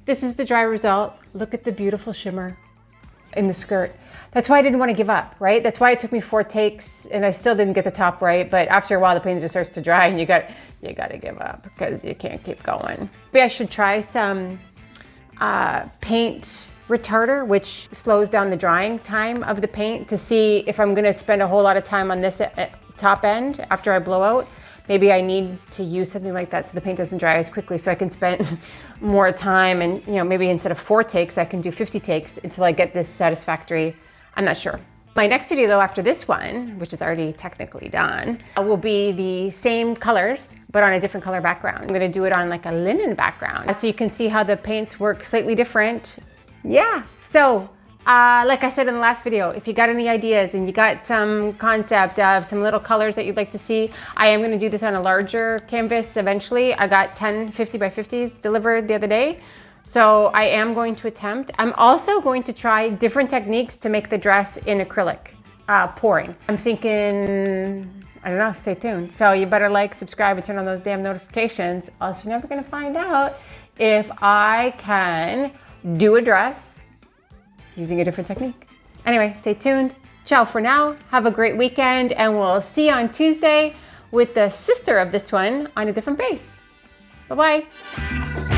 This is the dry result. Look at the beautiful shimmer in the skirt. That's why I didn't want to give up, right? That's why it took me 4 takes and I still didn't get the top right. But after a while, the paint just starts to dry and you got to give up because you can't keep going. Maybe I should try some paint retarder, which slows down the drying time of the paint, to see if I'm going to spend a whole lot of time on this top end after I blow out. Maybe I need to use something like that so the paint doesn't dry as quickly, so I can spend more time, and maybe instead of 4 takes, I can do 50 takes until I get this satisfactory. I'm not sure. My next video though, after this one, which is already technically done, will be the same colors, but on a different color background. I'm gonna do it on like a linen background, so you can see how the paints work slightly different. Yeah, so like I said in the last video, if you got any ideas and you got some concept of some little colors that you'd like to see, I am gonna do this on a larger canvas eventually. I got 10 50 by 50s delivered the other day. So I am going to attempt. I'm also going to try different techniques to make the dress in acrylic pouring. I'm thinking, I don't know, stay tuned. So you better like, subscribe, and turn on those damn notifications, else you're never gonna find out if I can do a dress using a different technique. Anyway, stay tuned. Ciao for now. Have a great weekend, and we'll see you on Tuesday with the sister of this one on a different base. Bye-bye.